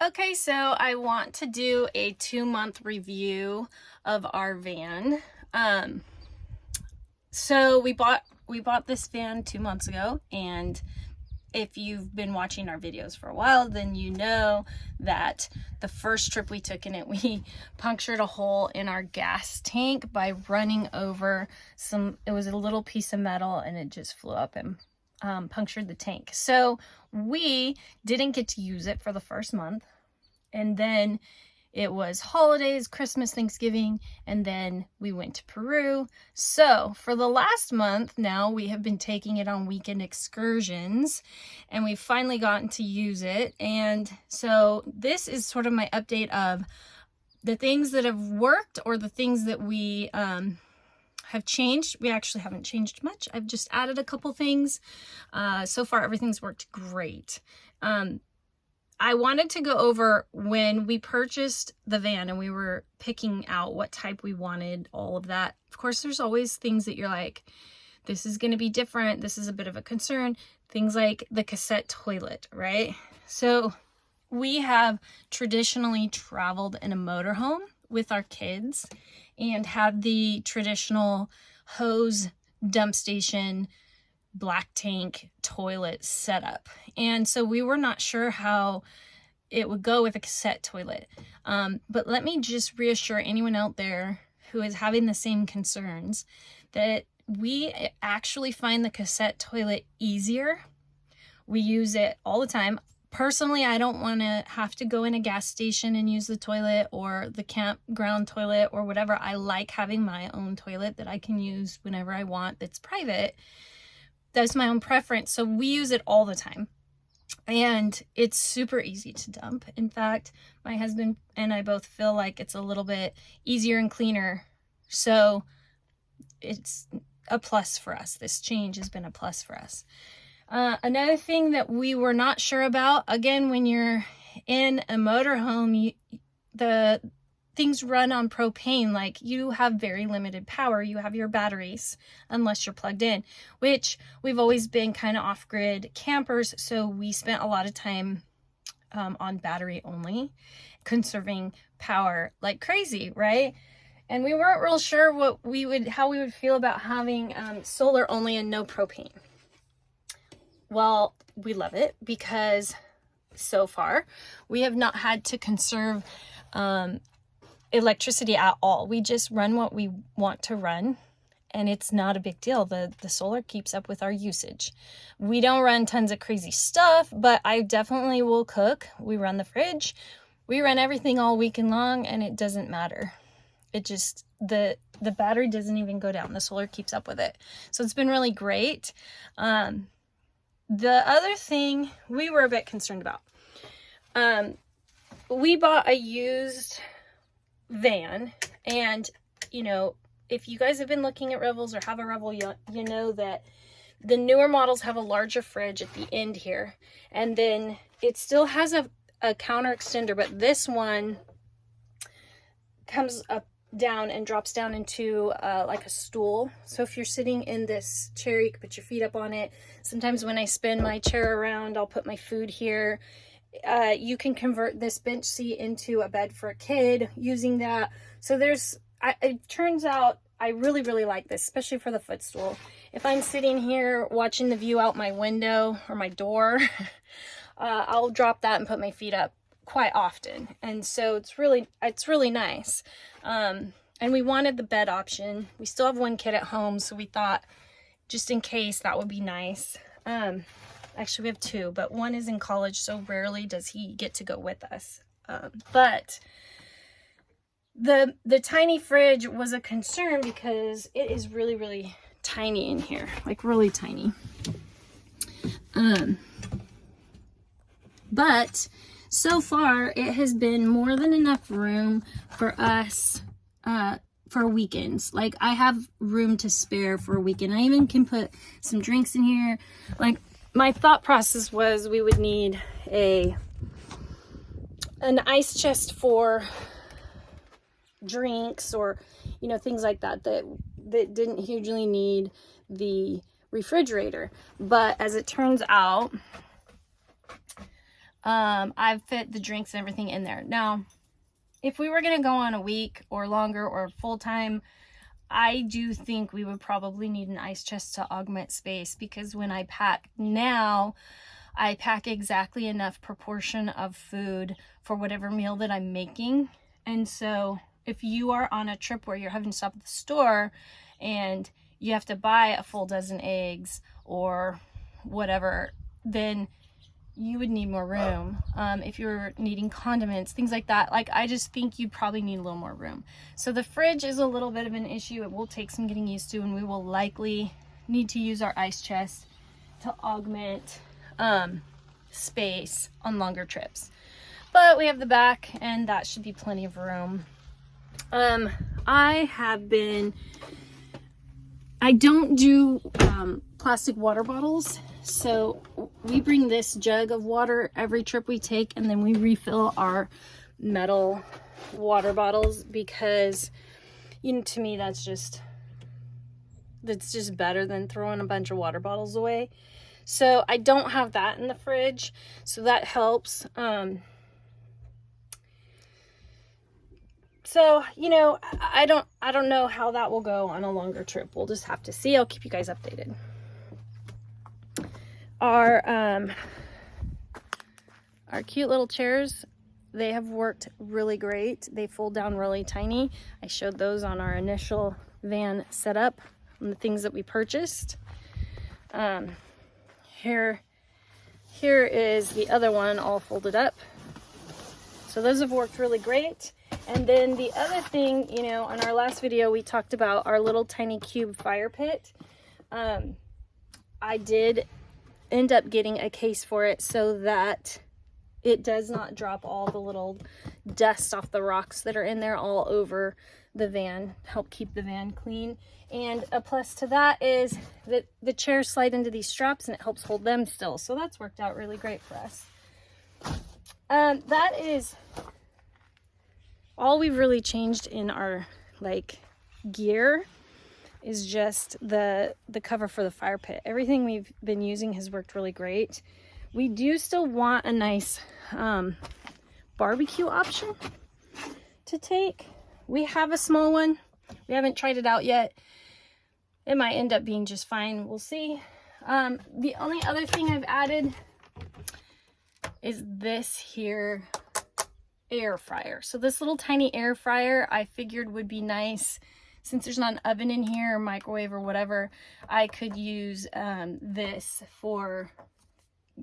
Okay, so I want to do a 2-month review of our van. So we bought this van 2 months ago, and if you've been watching our videos for a while, then you know that the first trip we took in it, we punctured a hole in our gas tank by running over it was a little piece of metal, and it just flew up and punctured the tank. So we didn't get to use it for the first month, and then it was holidays, Christmas, Thanksgiving, and then we went to Peru. So for the last month now, we have been taking it on weekend excursions, and we've finally gotten to use it. And so this is sort of my update of the things that have worked or the things that we have changed. We actually haven't changed much. I've just added a couple things. So far, everything's worked great. I wanted to go over when we purchased the van and we were picking out what type we wanted, all of that. Of course, there's always things that you're like, this is going to be different. This is a bit of a concern. Things like the cassette toilet, right? So we have traditionally traveled in a motorhome with our kids and had the traditional hose dump station black tank toilet setup, and so we were not sure how it would go with a cassette toilet, but let me just reassure anyone out there who is having the same concerns that we actually find the cassette toilet easier. We use it all the time. Personally, I don't want to have to go in a gas station and use the toilet or the campground toilet or whatever. I like having my own toilet that I can use whenever I want, that's private. That's my own preference. So we use it all the time, and it's super easy to dump. In fact, my husband and I both feel like it's a little bit easier and cleaner. So it's a plus for us. This change has been a plus for us. Another thing that we were not sure about, again, when you're in a motorhome, the things run on propane. Like, you have very limited power. You have your batteries unless you're plugged in, which we've always been kind of off-grid campers. So we spent a lot of time on battery only, conserving power like crazy, right? And we weren't real sure how we would feel about having solar only and no propane. Well, we love it because so far we have not had to conserve electricity at all. We just run what we want to run, and it's not a big deal. The solar keeps up with our usage. We don't run tons of crazy stuff, but I definitely will cook. We run the fridge. We run everything all weekend long, and it doesn't matter. It just, the battery doesn't even go down. The solar keeps up with it. So it's been really great. The other thing we were a bit concerned about, we bought a used van, and if you guys have been looking at Revels or have a Revel, you know that the newer models have a larger fridge at the end here, and then it still has a counter extender, but this one comes up down and drops down into like a stool. So if you're sitting in this chair, you can put your feet up on it. Sometimes when I spin my chair around, I'll put my food here. You can convert this bench seat into a bed for a kid using that. So it turns out I really, really like this, especially for the footstool. If I'm sitting here watching the view out my window or my door, I'll drop that and put my feet up quite often. And so it's really nice. And we wanted the bed option. We still have one kid at home, so we thought just in case that would be nice. Actually, we have two, but one is in college, so rarely does he get to go with us. But the tiny fridge was a concern because it is really, really tiny in here, like really tiny. But so far, it has been more than enough room for us for weekends. Like, I have room to spare for a weekend. I even can put some drinks in here. Like, my thought process was we would need an ice chest for drinks or things like that didn't hugely need the refrigerator. But as it turns out, I've fit the drinks and everything in there. Now, if we were going to go on a week or longer or full time, I do think we would probably need an ice chest to augment space, because when I pack now, I pack exactly enough proportion of food for whatever meal that I'm making. And so if you are on a trip where you're having to stop at the store and you have to buy a full dozen eggs or whatever, then you would need more room. If you're needing condiments, things like that, like I just think you probably need a little more room. So the fridge is a little bit of an issue. It will take some getting used to, and we will likely need to use our ice chest to augment space on longer trips. But we have the back, and that should be plenty of room. I don't do plastic water bottles, so we bring this jug of water every trip we take, and then we refill our metal water bottles, because, you know, to me that's just better than throwing a bunch of water bottles away. So I don't have that in the fridge, so that helps. So, you know, I don't know how that will go on a longer trip. We'll just have to see. I'll keep you guys updated. Our cute little chairs, they have worked really great. They fold down really tiny. I showed those on our initial van setup and the things that we purchased. Here is the other one all folded up. So those have worked really great. And then the other thing, you know, on our last video, we talked about our little tiny cube fire pit. I did end up getting a case for it so that it does not drop all the little dust off the rocks that are in there all over the van, help keep the van clean. And a plus to that is that the chairs slide into these straps and it helps hold them still. So that's worked out really great for us. That is all we've really changed in our gear, is just the cover for the fire pit. Everything we've been using has worked really great. We do still want a nice barbecue option to take. We have a small one. We haven't tried it out yet. It might end up being just fine. We'll see. The only other thing I've added is this here air fryer. So this little tiny air fryer I figured would be nice. Since there's not an oven in here or microwave or whatever, I could use this for,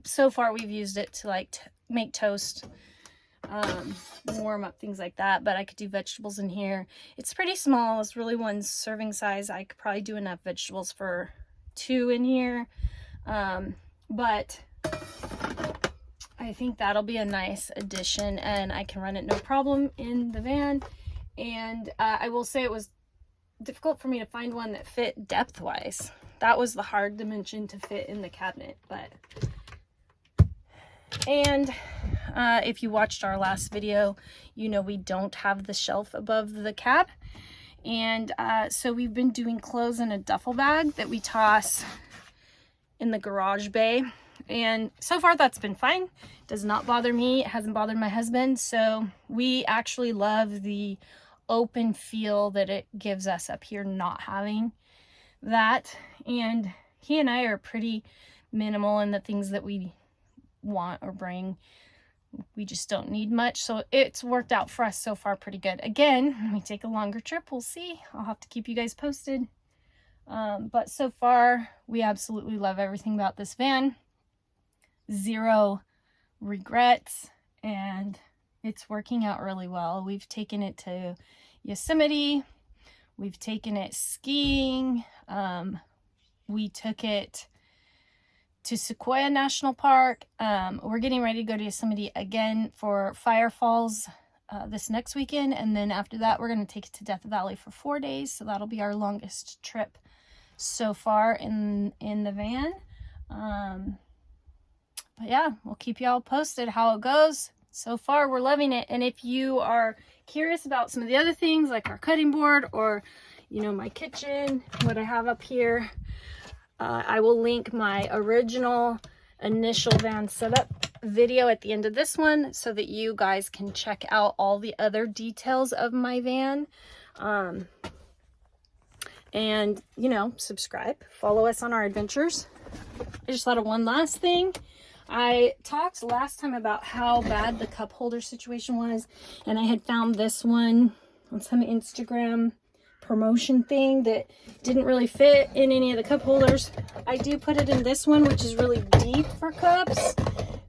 so far we've used it to make toast, warm up, things like that, but I could do vegetables in here. It's pretty small. It's really one serving size. I could probably do enough vegetables for 2 in here, but I think that'll be a nice addition, and I can run it no problem in the van. And I will say it was difficult for me to find one that fit depth wise. That was the hard dimension to fit in the cabinet. And if you watched our last video, you know we don't have the shelf above the cab, and so we've been doing clothes in a duffel bag that we toss in the garage bay, and so far that's been fine. It does not bother me. It hasn't bothered my husband, so we actually love the open feel that it gives us up here, not having that. And he and I are pretty minimal in the things that we want or bring. We just don't need much, so it's worked out for us so far pretty good. Again, when we take a longer trip, we'll see. I'll have to keep you guys posted, but so far we absolutely love everything about this van. Zero regrets, and it's working out really well. We've taken it to Yosemite, we've taken it skiing, we took it to Sequoia National Park. We're getting ready to go to Yosemite again for Fire Falls this next weekend, and then after that we're going to take it to Death Valley for 4 days, so that'll be our longest trip so far in the van. But yeah, we'll keep y'all posted how it goes. So far we're loving it. And if you are curious about some of the other things like our cutting board or, you know, my kitchen, what I have up here, I will link my original initial van setup video at the end of this one so that you guys can check out all the other details of my van. And, you know, subscribe, follow us on our adventures. I just thought of one last thing. I talked last time about how bad the cup holder situation was, and I had found this one on some Instagram promotion thing that didn't really fit in any of the cup holders. I do put it in this one, which is really deep for cups,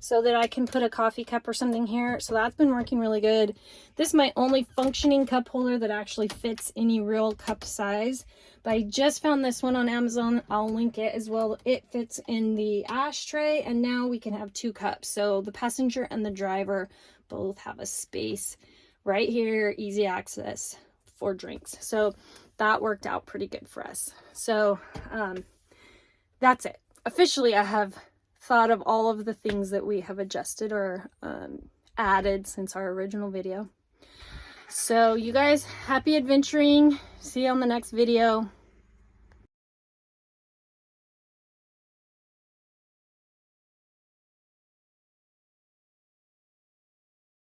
so that I can put a coffee cup or something here. So that's been working really good. This is my only functioning cup holder that actually fits any real cup size. But I just found this one on Amazon. I'll link it as well. It fits in the ashtray, and now we can have 2 cups. So the passenger and the driver both have a space right here, easy access for drinks. So that worked out pretty good for us. So that's it. Officially, I have thought of all of the things that we have adjusted or added since our original video. So you guys, happy adventuring. See you on the next video.